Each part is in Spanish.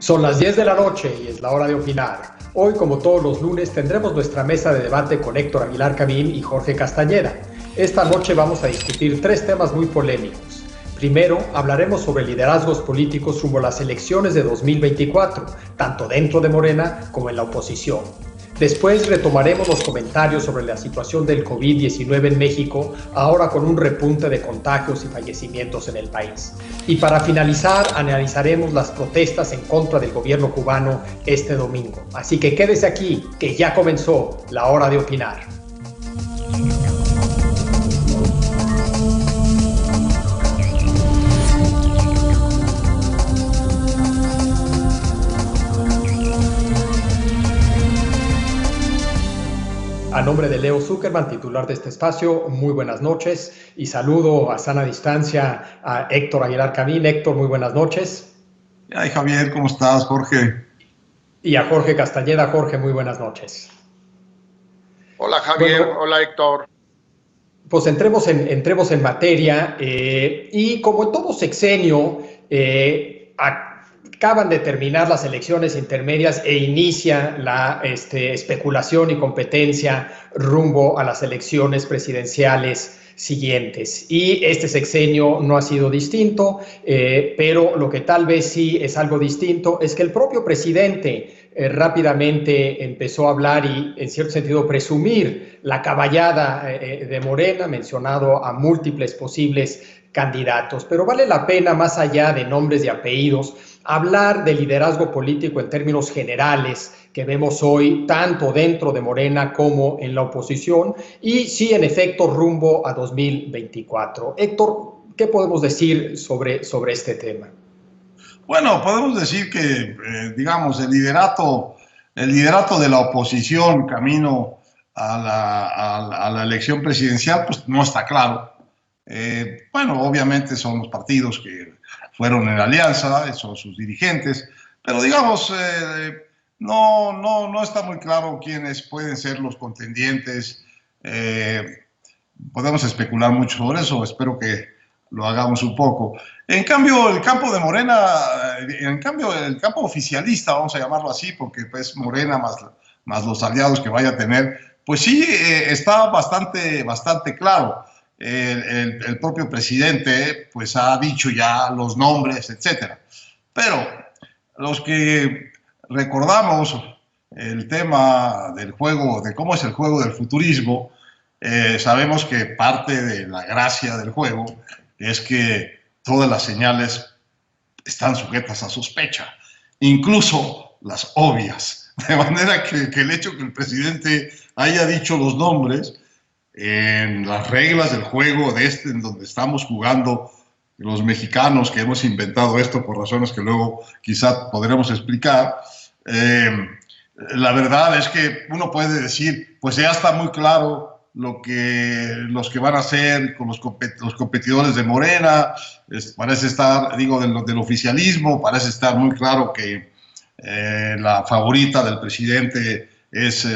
Son las 10 de la noche y es la hora de opinar. Hoy, como todos los lunes, tendremos nuestra mesa de debate con Héctor Aguilar Camín y Jorge Castañeda. Esta noche vamos a discutir tres temas muy polémicos. Primero, hablaremos sobre liderazgos políticos rumbo a las elecciones de 2024, tanto dentro de Morena como en la oposición. Después retomaremos los comentarios sobre la situación del COVID-19 en México, ahora con un repunte de contagios y fallecimientos en el país. Y para finalizar, analizaremos las protestas en contra del gobierno cubano este domingo. Así que quédese aquí, que ya comenzó la hora de opinar. A nombre de Leo Zuckerman, titular de este espacio, muy buenas noches y saludo a sana distancia a Héctor Aguilar Camín. Héctor, muy buenas noches. Ay, Javier, ¿cómo estás, Jorge? Y a Jorge Castañeda. Jorge, muy buenas noches. Hola, Javier. Bueno, hola, Héctor. Pues entremos en materia y como en todo sexenio, acaban de terminar las elecciones intermedias e inicia la especulación y competencia rumbo a las elecciones presidenciales siguientes. Y este sexenio no ha sido distinto, pero lo que tal vez sí es algo distinto es que el propio presidente rápidamente empezó a hablar y en cierto sentido presumir la caballada de Morena, mencionado a múltiples posibles candidatos. Pero vale la pena, más allá de nombres y apellidos, hablar de liderazgo político en términos generales que vemos hoy tanto dentro de Morena como en la oposición y sí, en efecto, rumbo a 2024. Héctor, ¿qué podemos decir sobre este tema? Bueno, podemos decir que, digamos, el liderato de la oposición camino a la elección presidencial, pues no está claro. Bueno, obviamente son los partidos que fueron en alianza, son sus dirigentes, pero digamos, no está muy claro quiénes pueden ser los contendientes. Podemos especular mucho sobre eso, espero que lo hagamos un poco. En cambio, el campo de Morena, el campo oficialista, vamos a llamarlo así, porque pues Morena más los aliados que vaya a tener, pues sí, está bastante claro. El propio presidente pues ha dicho ya los nombres, etcétera. Pero los que recordamos el tema del juego, de cómo es el juego del futurismo, sabemos que parte de la gracia del juego es que todas las señales están sujetas a sospecha, incluso las obvias. De manera que el hecho que el presidente haya dicho los nombres en las reglas del juego en donde estamos jugando los mexicanos que hemos inventado esto por razones que luego quizá podremos explicar, la verdad es que uno puede decir, pues ya está muy claro los que van a hacer con los competidores de Morena, parece estar, digo, del oficialismo, parece estar muy claro que la favorita del presidente es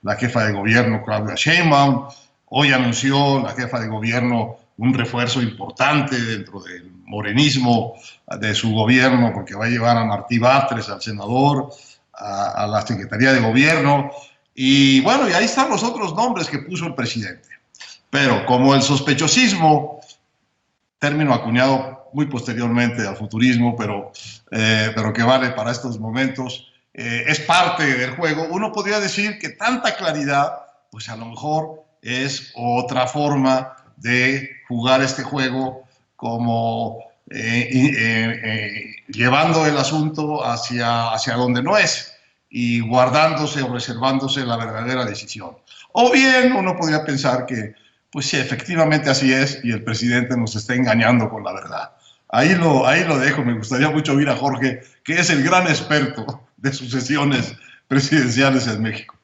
la jefa de gobierno, Claudia Sheinbaum. Hoy anunció la jefa de gobierno un refuerzo importante dentro del morenismo de su gobierno, porque va a llevar a Martí Batres, al senador, a la Secretaría de Gobierno. Y bueno, y ahí están los otros nombres que puso el presidente. Pero como el sospechosismo, término acuñado muy posteriormente al futurismo, pero que vale para estos momentos, es parte del juego, uno podría decir que tanta claridad, pues a lo mejor es otra forma de jugar este juego, como llevando el asunto hacia donde no es y guardándose o reservándose la verdadera decisión. O bien uno podría pensar que, pues sí, efectivamente así es y el presidente nos está engañando con la verdad. Ahí lo dejo. Me gustaría mucho oír a Jorge, que es el gran experto de sucesiones presidenciales en México.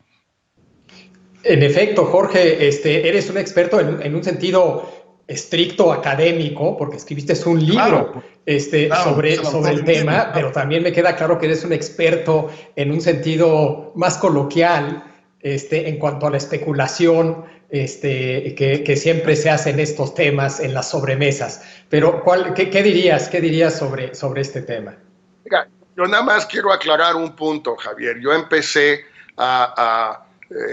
En efecto, Jorge, eres un experto en un sentido estricto académico, porque escribiste un libro sobre el tema, pero también me queda claro que eres un experto en un sentido más coloquial en cuanto a la especulación que siempre se hace en estos temas, en las sobremesas. Pero, ¿qué dirías sobre este tema? Mira, Yo nada más quiero aclarar un punto, Javier. Yo empecé a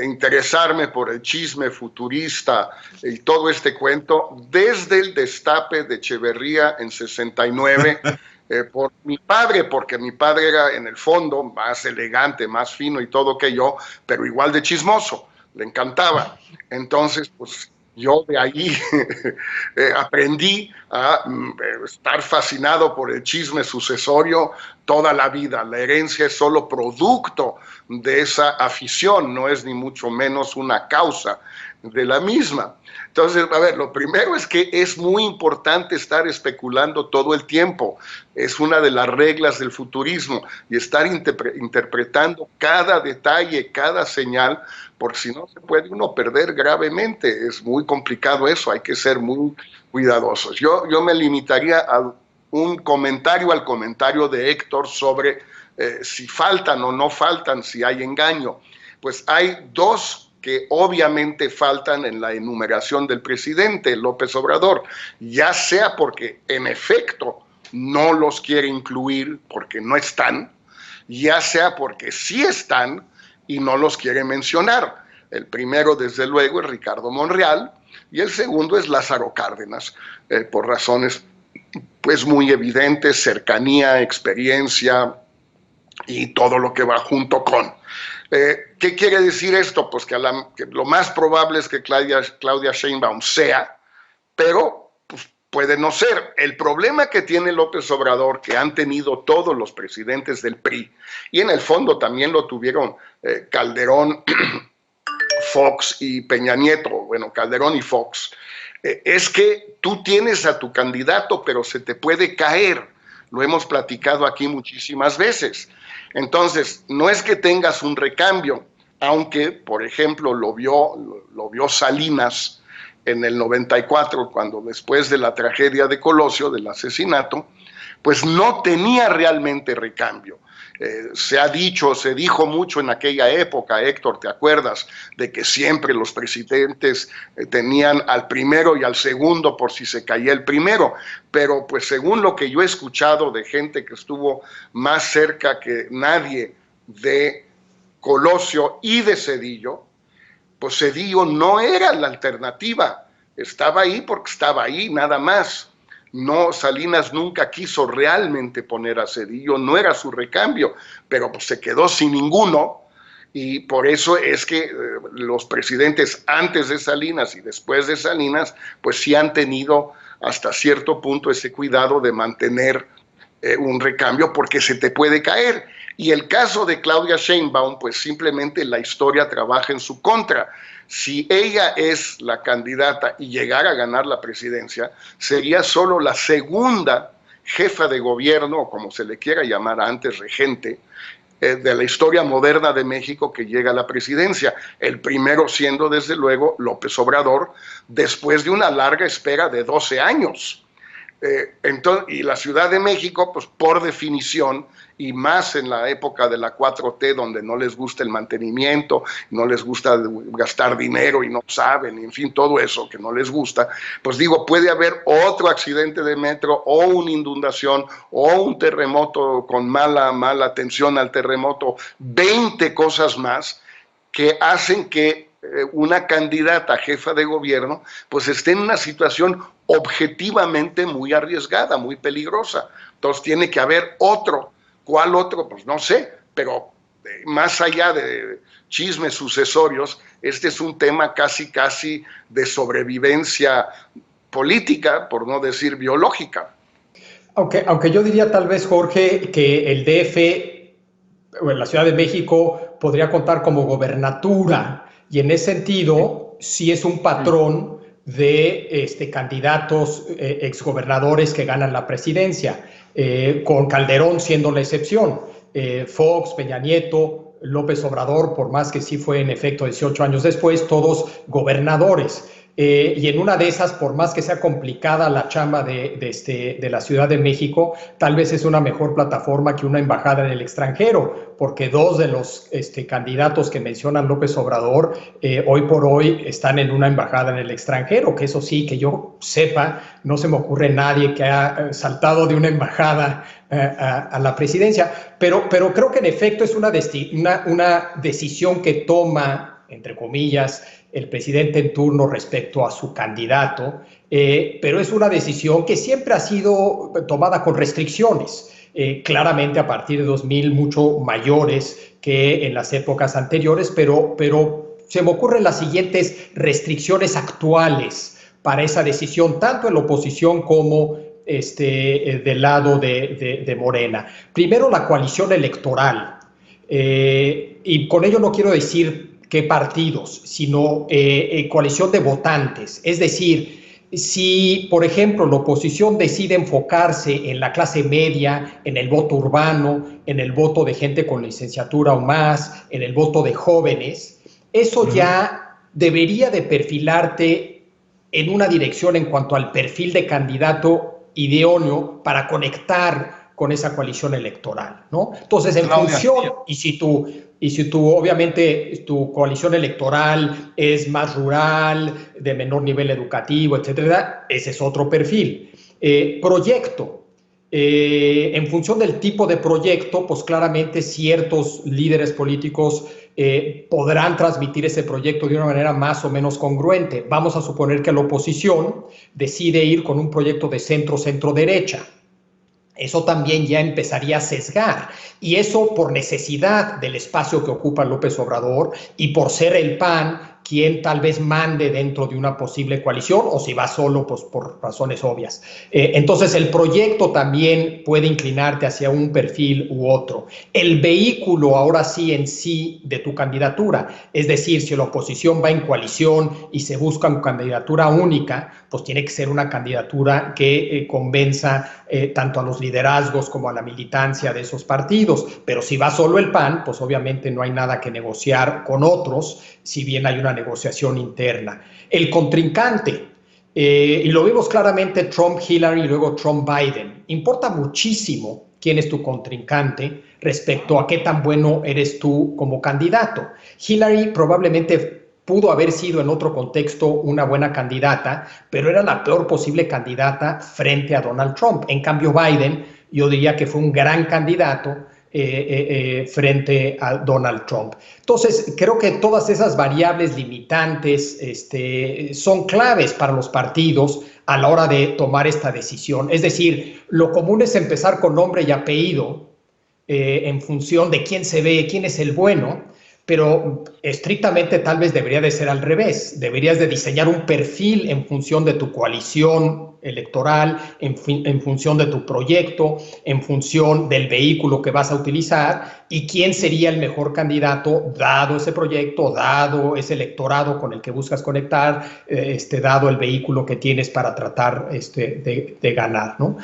interesarme por el chisme futurista y todo este cuento desde el destape de Echeverría en 69, por mi padre, porque mi padre era en el fondo más elegante, más fino y todo que yo, pero igual de chismoso, le encantaba. Entonces, pues yo de ahí aprendí a estar fascinado por el chisme sucesorio toda la vida. La herencia es solo producto de esa afición, no es ni mucho menos una causa de la misma. Entonces, a ver, lo primero es que es muy importante estar especulando todo el tiempo. Es una de las reglas del futurismo y estar interpretando cada detalle, cada señal, porque si no se puede uno perder gravemente. Es muy complicado eso, hay que ser muy cuidadosos. Yo me limitaría a un comentario al comentario de Héctor sobre si faltan o no faltan, si hay engaño. Pues hay dos que obviamente faltan en la enumeración del presidente López Obrador, ya sea porque en efecto no los quiere incluir porque no están, ya sea porque sí están y no los quiere mencionar. El primero, desde luego, es Ricardo Monreal y el segundo es Lázaro Cárdenas, por razones pues muy evidentes, cercanía, experiencia y todo lo que va junto con. ¿Qué quiere decir esto? Pues que lo más probable es que Claudia Sheinbaum sea, pero pues, puede no ser. El problema que tiene López Obrador, que han tenido todos los presidentes del PRI, y en el fondo también lo tuvieron Calderón, Fox y Peña Nieto, bueno, Calderón y Fox, es que tú tienes a tu candidato, pero se te puede caer. Lo hemos platicado aquí muchísimas veces. Entonces, no es que tengas un recambio, aunque, por ejemplo, lo vio Salinas en el 94, cuando después de la tragedia de Colosio, del asesinato, pues no tenía realmente recambio. Se dijo mucho en aquella época, Héctor, ¿te acuerdas? De que siempre los presidentes tenían al primero y al segundo por si se caía el primero, pero pues según lo que yo he escuchado de gente que estuvo más cerca que nadie de Colosio y de Zedillo, pues Zedillo no era la alternativa, estaba ahí porque estaba ahí, nada más. No, Salinas nunca quiso realmente poner a Zedillo, no era su recambio, pero pues se quedó sin ninguno y por eso es que los presidentes antes de Salinas y después de Salinas pues sí han tenido hasta cierto punto ese cuidado de mantener un recambio porque se te puede caer. Y el caso de Claudia Sheinbaum, pues simplemente la historia trabaja en su contra. Si ella es la candidata y llegara a ganar la presidencia, sería solo la segunda jefa de gobierno, o como se le quiera llamar antes, regente, de la historia moderna de México que llega a la presidencia. El primero siendo, desde luego, López Obrador, después de una larga espera de 12 años. Y la Ciudad de México, pues por definición, y más en la época de la 4T, donde no les gusta el mantenimiento, no les gusta gastar dinero y no saben, en fin, todo eso que no les gusta, pues digo, puede haber otro accidente de metro o una inundación o un terremoto con mala atención al terremoto, 20 cosas más que hacen que una candidata jefa de gobierno pues esté en una situación objetivamente muy arriesgada, muy peligrosa. Entonces tiene que haber otro. ¿Cuál otro? Pues no sé, pero más allá de chismes sucesorios, este es un tema casi de sobrevivencia política, por no decir biológica. Aunque yo diría tal vez, Jorge, que el DF, o la Ciudad de México, podría contar como gobernatura, y en ese sentido sí es un patrón de candidatos exgobernadores que ganan la presidencia, con Calderón siendo la excepción. Fox, Peña Nieto, López Obrador, por más que sí fue en efecto 18 años después, todos gobernadores. y en una de esas, por más que sea complicada la chamba de la Ciudad de México, tal vez es una mejor plataforma que una embajada en el extranjero, porque dos de los candidatos que menciona López Obrador hoy por hoy están en una embajada en el extranjero, que eso sí, que yo sepa, no se me ocurre nadie que ha saltado de una embajada a la presidencia, pero creo que en efecto es una decisión que toma, entre comillas, el presidente en turno respecto a su candidato, pero es una decisión que siempre ha sido tomada con restricciones, claramente a partir de 2000 mucho mayores que en las épocas anteriores, pero se me ocurren las siguientes restricciones actuales para esa decisión, tanto en la oposición como del lado de Morena. Primero, la coalición electoral, y con ello no quiero decir qué partidos, sino coalición de votantes. Es decir, si, por ejemplo, la oposición decide enfocarse en la clase media, en el voto urbano, en el voto de gente con licenciatura o más, en el voto de jóvenes, eso ya debería de perfilarte en una dirección en cuanto al perfil de candidato idóneo para conectar con esa coalición electoral, ¿no? Entonces, en función, y si tú, obviamente, tu coalición electoral es más rural, de menor nivel educativo, etcétera, ese es otro perfil. Proyecto. En función del tipo de proyecto, pues claramente ciertos líderes políticos podrán transmitir ese proyecto de una manera más o menos congruente. Vamos a suponer que la oposición decide ir con un proyecto de centro-derecha. Eso también ya empezaría a sesgar, y eso por necesidad del espacio que ocupa López Obrador y por ser el PAN quien tal vez mande dentro de una posible coalición, o si va solo, pues por razones obvias. Entonces el proyecto también puede inclinarte hacia un perfil u otro. El vehículo ahora sí en sí de tu candidatura, es decir, si la oposición va en coalición y se busca una candidatura única, pues tiene que ser una candidatura que convenza tanto a los liderazgos como a la militancia de esos partidos. Pero si va solo el PAN, pues obviamente no hay nada que negociar con otros, si bien hay una negociación interna. El contrincante, y lo vimos claramente Trump-Hillary y luego Trump-Biden. Importa muchísimo quién es tu contrincante respecto a qué tan bueno eres tú como candidato. Hillary probablemente pudo haber sido en otro contexto una buena candidata, pero era la peor posible candidata frente a Donald Trump. En cambio, Biden, yo diría que fue un gran candidato frente a Donald Trump. Entonces, creo que todas esas variables limitantes son claves para los partidos a la hora de tomar esta decisión. Es decir, lo común es empezar con nombre y apellido en función de quién se ve, quién es el bueno, pero estrictamente tal vez debería de ser al revés. Deberías de diseñar un perfil en función de tu coalición electoral, en función de tu proyecto, en función del vehículo que vas a utilizar y quién sería el mejor candidato dado ese proyecto, dado ese electorado con el que buscas conectar, dado el vehículo que tienes para tratar de ganar, ¿no?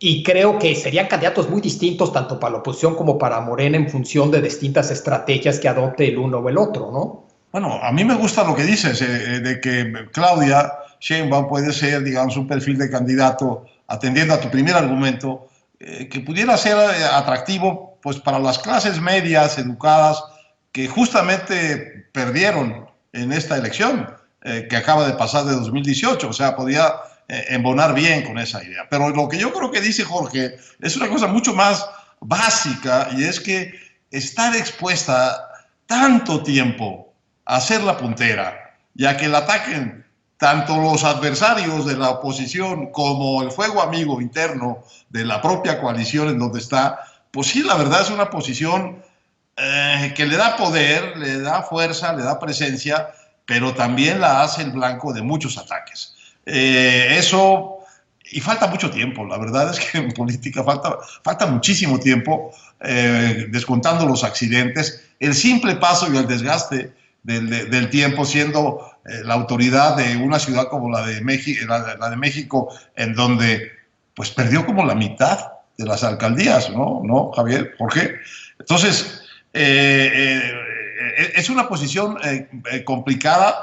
Y creo que serían candidatos muy distintos tanto para la oposición como para Morena en función de distintas estrategias que adopte el uno o el otro, ¿no? Bueno, a mí me gusta lo que dices, de que Claudia Sheinbaum puede ser, digamos, un perfil de candidato, atendiendo a tu primer argumento, que pudiera ser atractivo pues, para las clases medias, educadas, que justamente perdieron en esta elección que acaba de pasar de 2018. O sea, podía embonar bien con esa idea. Pero lo que yo creo que dice Jorge es una cosa mucho más básica, y es que estar expuesta tanto tiempo a ser la puntera y a que la ataquen tanto los adversarios de la oposición como el fuego amigo interno de la propia coalición en donde está, pues sí, la verdad es una posición que le da poder, le da fuerza, le da presencia, pero también la hace el blanco de muchos ataques. Eso, y falta mucho tiempo, la verdad es que en política falta muchísimo tiempo, descontando los accidentes, el simple paso y el desgaste del tiempo, siendo la autoridad de una ciudad como la de México, en donde pues perdió como la mitad de las alcaldías, ¿no, Javier? ¿Por qué? Entonces, es una posición complicada,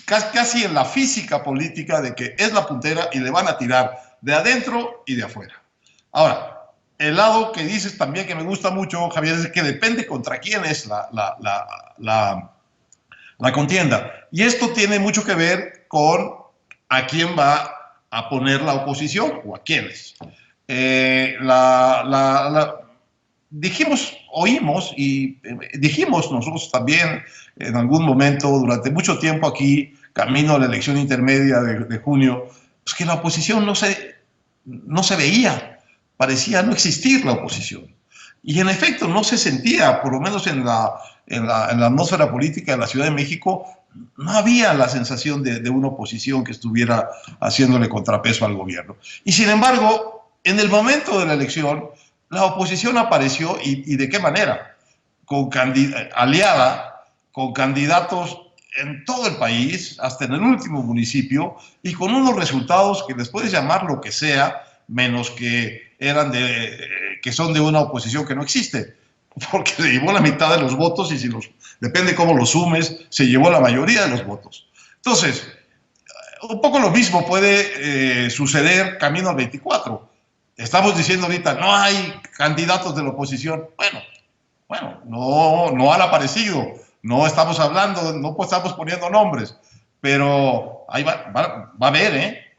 casi en la física política de que es la puntera y le van a tirar de adentro y de afuera. Ahora, el lado que dices también que me gusta mucho, Javier, es que depende contra quién es la contienda. Y esto tiene mucho que ver con a quién va a poner la oposición o a quiénes. Oímos y dijimos nosotros también en algún momento, durante mucho tiempo aquí, camino a la elección intermedia de junio, pues que la oposición no se veía, parecía no existir la oposición. Y en efecto no se sentía, por lo menos en la atmósfera política de la Ciudad de México, no había la sensación de una oposición que estuviera haciéndole contrapeso al gobierno. Y sin embargo, en el momento de la elección, la oposición apareció, y de qué manera, aliada con candidatos en todo el país, hasta en el último municipio, y con unos resultados que les puedes llamar lo que sea, menos que son de una oposición que no existe, porque se llevó la mitad de los votos y depende cómo los sumes, se llevó la mayoría de los votos. Entonces, un poco lo mismo puede suceder camino al 24. Estamos diciendo ahorita, no hay candidatos de la oposición. Bueno, no han aparecido, no estamos hablando, no estamos poniendo nombres, pero ahí va a haber,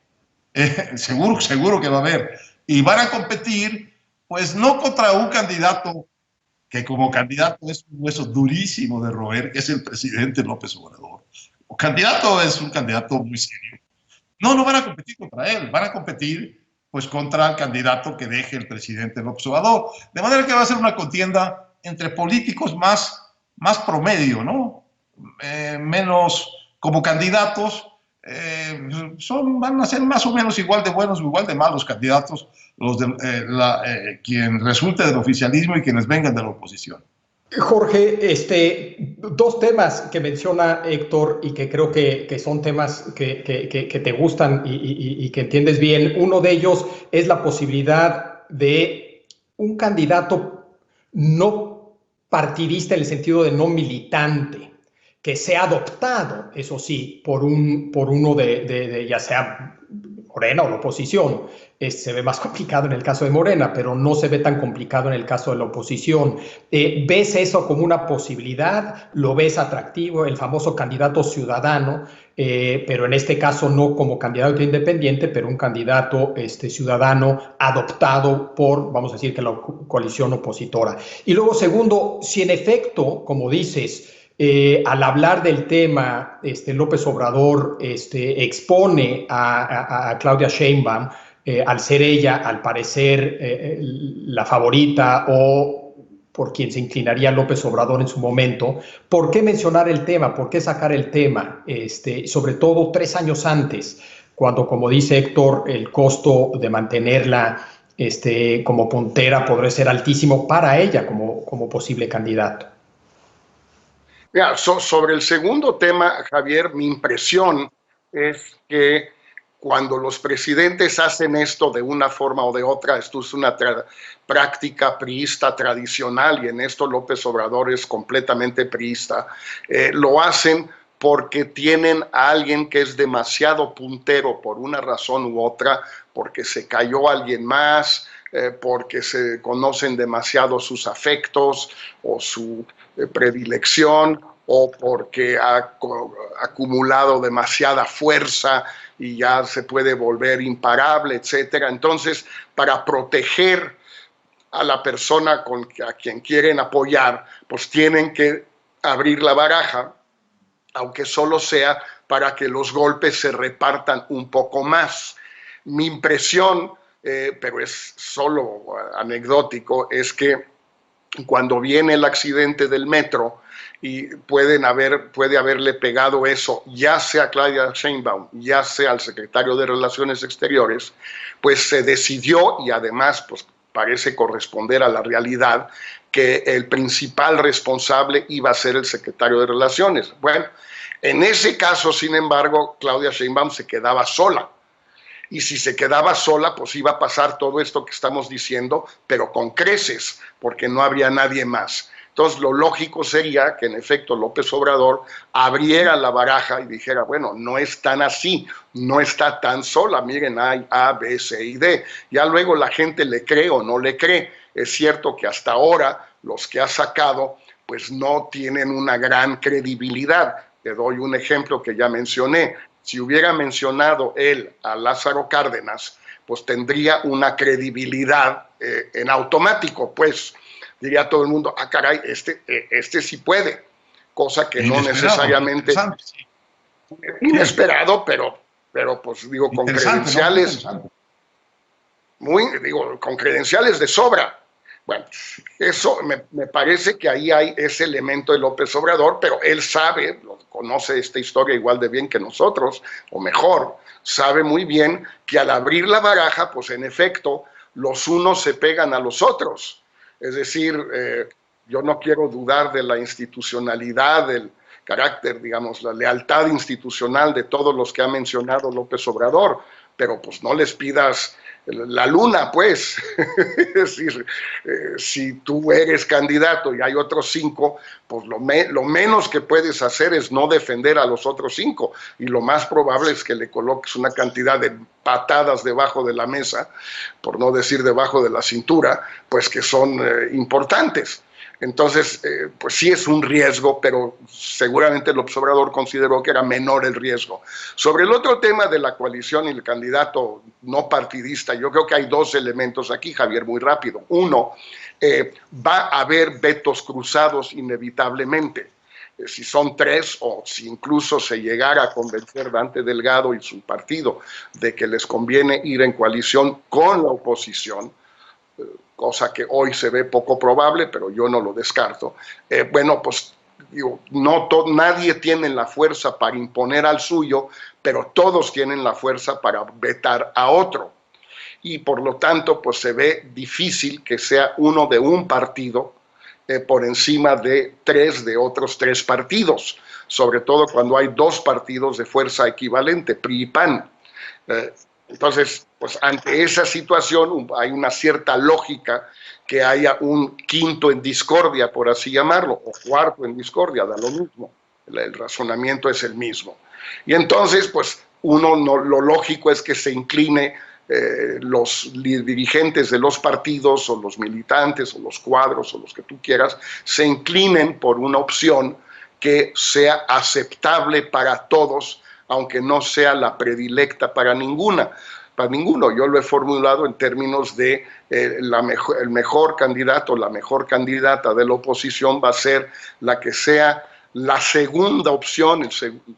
seguro que va a haber. Y van a competir, pues no contra un candidato que como candidato es un hueso durísimo de roer, que es el presidente López Obrador. El candidato es un candidato muy serio. No van a competir contra él, van a competir pues contra el candidato que deje el presidente López Obrador. De manera que va a ser una contienda entre políticos más promedio, ¿no? Menos como candidatos, van a ser más o menos igual de buenos o igual de malos candidatos quien resulte del oficialismo y quienes vengan de la oposición. Jorge, dos temas que menciona Héctor y que creo que son temas que te gustan y que entiendes bien. Uno de ellos es la posibilidad de un candidato no partidista en el sentido de no militante, que sea adoptado, eso sí, por uno de ya sea Morena o la oposición. Se ve más complicado en el caso de Morena, pero no se ve tan complicado en el caso de la oposición. ¿Ves eso como una posibilidad? ¿Lo ves atractivo? El famoso candidato ciudadano, pero en este caso no como candidato independiente, pero un candidato ciudadano adoptado por, vamos a decir, que la coalición opositora. Y luego, segundo, si en efecto, como dices, al hablar del tema, López Obrador expone a Claudia Sheinbaum, al ser ella, al parecer, la favorita o por quien se inclinaría López Obrador en su momento, ¿por qué mencionar el tema? ¿Por qué sacar el tema? Sobre todo 3 años antes, cuando, como dice Héctor, el costo de mantenerla como puntera podría ser altísimo para ella como posible candidato. Mira, sobre el segundo tema, Javier, mi impresión es que cuando los presidentes hacen esto de una forma o de otra, esto es una práctica priista tradicional y en esto López Obrador es completamente priista, lo hacen porque tienen a alguien que es demasiado puntero por una razón u otra, porque se cayó alguien más, porque se conocen demasiado sus afectos o su predilección, o porque ha acumulado demasiada fuerza y ya se puede volver imparable, etcétera. Entonces, para proteger a la persona a quien quieren apoyar, pues tienen que abrir la baraja, aunque solo sea para que los golpes se repartan un poco más. Mi impresión, pero es solo anecdótico, es que cuando viene el accidente del metro y puede haberle pegado eso, ya sea a Claudia Sheinbaum, ya sea al secretario de Relaciones Exteriores, pues se decidió, y además pues parece corresponder a la realidad, que el principal responsable iba a ser el secretario de Relaciones. Bueno, en ese caso, sin embargo, Claudia Sheinbaum se quedaba sola. Y si se quedaba sola, pues iba a pasar todo esto que estamos diciendo, pero con creces, porque no habría nadie más. Entonces, lo lógico sería que, en efecto, López Obrador abriera la baraja y dijera, bueno, no es tan así, no está tan sola, miren, hay A, B, C y D. Ya luego la gente le cree o no le cree. Es cierto que hasta ahora los que ha sacado pues no tienen una gran credibilidad. Te doy un ejemplo que ya mencioné. Si hubiera mencionado él a Lázaro Cárdenas, pues tendría una credibilidad en automático, pues diría todo el mundo, ah, caray, este sí puede, cosa que no necesariamente inesperado, pero pues digo, con credenciales, con credenciales de sobra. Bueno, eso me parece que ahí hay ese elemento de López Obrador, pero él sabe, conoce esta historia igual de bien que nosotros, o mejor, sabe muy bien que al abrir la baraja, pues en efecto, los unos se pegan a los otros. Es decir, yo no quiero dudar de la institucionalidad, del carácter, digamos, la lealtad institucional de todos los que ha mencionado López Obrador, pero pues no les pidas la luna, pues. Es decir, si tú eres candidato y hay otros 5, pues lo menos que puedes hacer es no defender a los otros 5, y lo más probable es que le coloques una cantidad de patadas debajo de la mesa, por no decir debajo de la cintura, pues que son importantes. Entonces, pues sí es un riesgo, pero seguramente el observador consideró que era menor el riesgo. Sobre el otro tema de la coalición y el candidato no partidista, yo creo que hay 2 elementos aquí, Javier, muy rápido. Uno, va a haber vetos cruzados inevitablemente. Si son 3 o si incluso se llegara a convencer Dante Delgado y su partido de que les conviene ir en coalición con la oposición, cosa que hoy se ve poco probable, pero yo no lo descarto. Bueno, pues digo, nadie tiene la fuerza para imponer al suyo, pero todos tienen la fuerza para vetar a otro. Y por lo tanto, pues se ve difícil que sea uno de un partido por encima de 3 de otros 3 partidos, sobre todo cuando hay 2 partidos de fuerza equivalente, PRI y PAN. Entonces, pues ante esa situación hay una cierta lógica que haya un quinto en discordia, por así llamarlo, o cuarto en discordia, da lo mismo. El razonamiento es el mismo. Y entonces, pues lo lógico es que se incline los dirigentes de los partidos, o los militantes, o los cuadros, o los que tú quieras, se inclinen por una opción que sea aceptable para todos, aunque no sea la predilecta para ninguno. Yo lo he formulado en términos de el mejor candidato, la mejor candidata de la oposición va a ser la que sea la segunda opción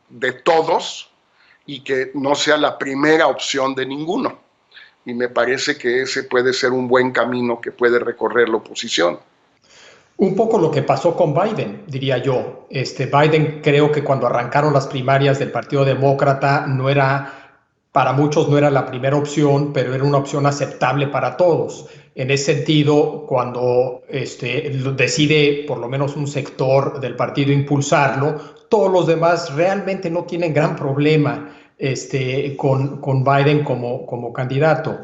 de todos y que no sea la primera opción de ninguno. Y me parece que ese puede ser un buen camino que puede recorrer la oposición. Un poco lo que pasó con Biden, diría yo. Biden, creo que cuando arrancaron las primarias del Partido Demócrata, para muchos no era la primera opción, pero era una opción aceptable para todos. En ese sentido, cuando decide por lo menos un sector del partido impulsarlo, todos los demás realmente no tienen gran problema con Biden como candidato.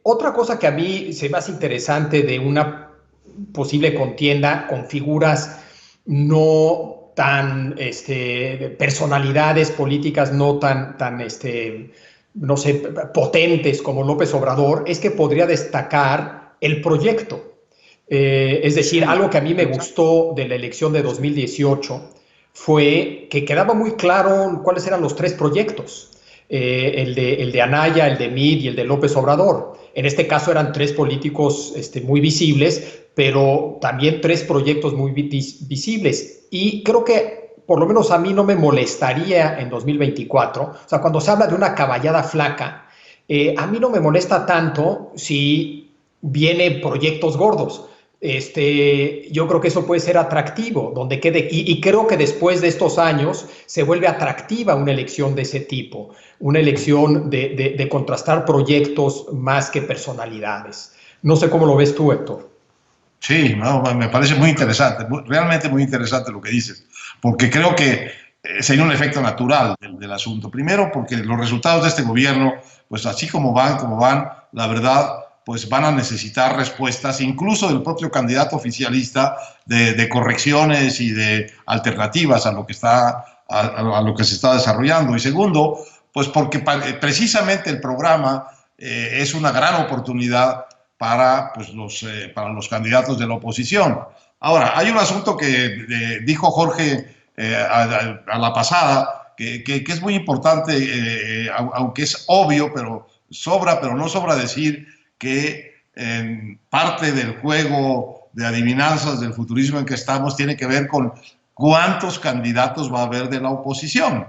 Otra cosa que a mí se me hace interesante de una posible contienda con figuras no tan, personalidades políticas no tan no sé, potentes como López Obrador, es que podría destacar el proyecto. Es decir, algo que a mí me gustó de la elección de 2018 fue que quedaba muy claro cuáles eran los 3 proyectos. El de Anaya, el de Meade y el de López Obrador. En este caso eran 3 políticos muy visibles, pero también 3 proyectos muy visibles. Y creo que por lo menos a mí no me molestaría en 2024, o sea, cuando se habla de una caballada flaca, a mí no me molesta tanto si vienen proyectos gordos. Yo creo que eso puede ser atractivo, donde quede, y creo que después de estos años se vuelve atractiva una elección de ese tipo, una elección de contrastar proyectos más que personalidades. No sé cómo lo ves tú, Héctor. Sí, no, me parece muy interesante, realmente muy interesante lo que dices, porque creo que sería un efecto natural del asunto. Primero, porque los resultados de este gobierno, pues así como van, la verdad, pues van a necesitar respuestas, incluso del propio candidato oficialista, de correcciones y de alternativas a lo que se está desarrollando. Y segundo, pues porque precisamente el programa es una gran oportunidad para los candidatos de la oposición. Ahora, hay un asunto que dijo Jorge a la pasada, que es muy importante, aunque es obvio, pero no sobra decir que parte del juego de adivinanzas del futurismo en que estamos tiene que ver con cuántos candidatos va a haber de la oposición.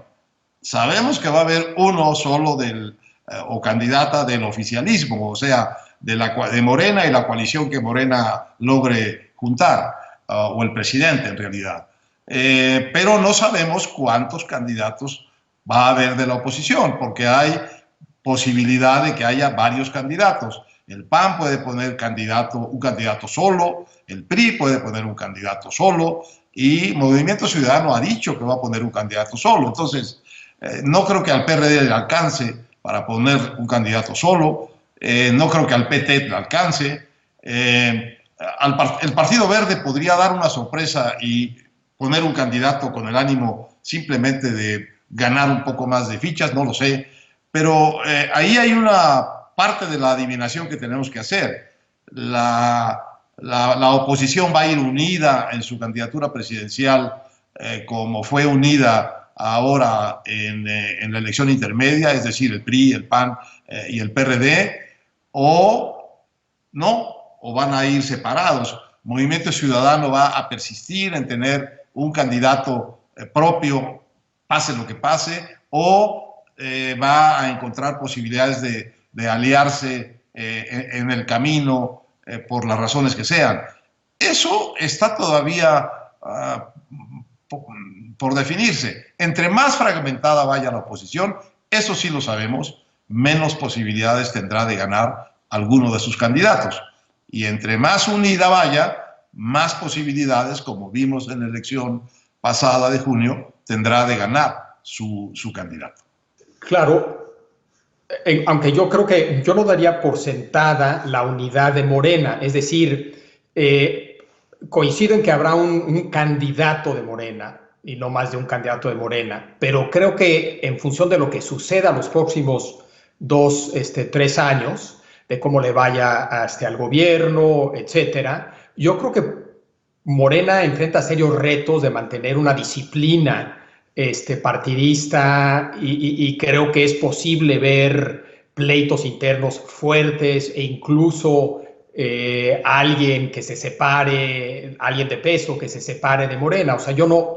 Sabemos que va a haber uno solo o candidata del oficialismo, o sea, de Morena y la coalición que Morena logre juntar, o el presidente en realidad. Pero no sabemos cuántos candidatos va a haber de la oposición, porque hay posibilidad de que haya varios candidatos. El PAN puede poner un candidato solo, el PRI puede poner un candidato solo, y Movimiento Ciudadano ha dicho que va a poner un candidato solo. Entonces, no creo que al PRD le alcance para poner un candidato solo, no creo que al PT le alcance. El Partido Verde podría dar una sorpresa y poner un candidato con el ánimo simplemente de ganar un poco más de fichas, no lo sé, pero ahí hay una parte de la adivinación que tenemos que hacer. La oposición va a ir unida en su candidatura presidencial como fue unida ahora en la elección intermedia, es decir, el PRI, el PAN y el PRD, o no, o van a ir separados. Movimiento Ciudadano va a persistir en tener un candidato propio, pase lo que pase, o va a encontrar posibilidades de aliarse en el camino por las razones que sean. Eso está todavía por definirse. Entre más fragmentada vaya la oposición, eso sí lo sabemos, menos posibilidades tendrá de ganar alguno de sus candidatos. Y entre más unida vaya, más posibilidades, como vimos en la elección pasada de junio, tendrá de ganar su candidato. Claro, aunque yo creo que yo no daría por sentada la unidad de Morena, es decir, coincido en que habrá un candidato de Morena y no más de un candidato de Morena, pero creo que en función de lo que suceda los próximos 3 años, de cómo le vaya al gobierno, etcétera, yo creo que Morena enfrenta serios retos de mantener una disciplina partidista y creo que es posible ver pleitos internos fuertes e incluso alguien que se separe, alguien de peso que se separe de Morena. O sea, yo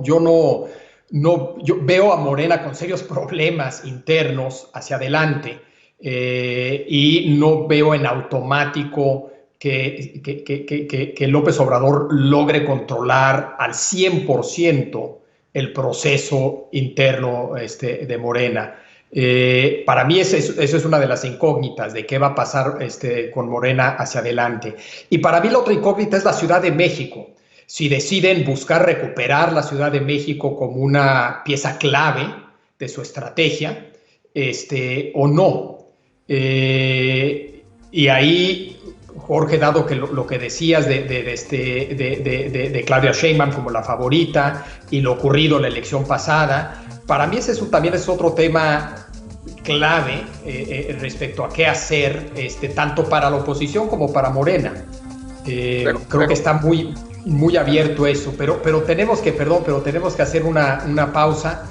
veo a Morena con serios problemas internos hacia adelante y no veo en automático que López Obrador logre controlar al 100% el proceso interno de Morena. Para mí eso es una de las incógnitas de qué va a pasar con Morena hacia adelante. Y para mí la otra incógnita es la Ciudad de México. Si deciden buscar recuperar la Ciudad de México como una pieza clave de su estrategia, o no. Y ahí, Jorge, dado que lo que decías de Claudia Sheinbaum como la favorita y lo ocurrido en la elección pasada, para mí también es otro tema clave respecto a qué hacer tanto para la oposición como para Morena. Creo que está muy abierto eso, pero tenemos que hacer una pausa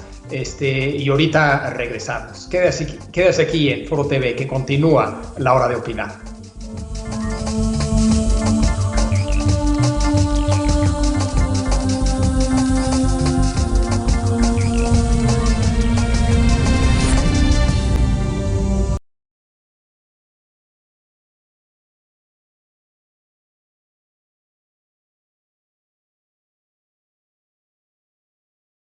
y ahorita regresamos. Quédese aquí en Foro TV, que continúa la hora de opinar.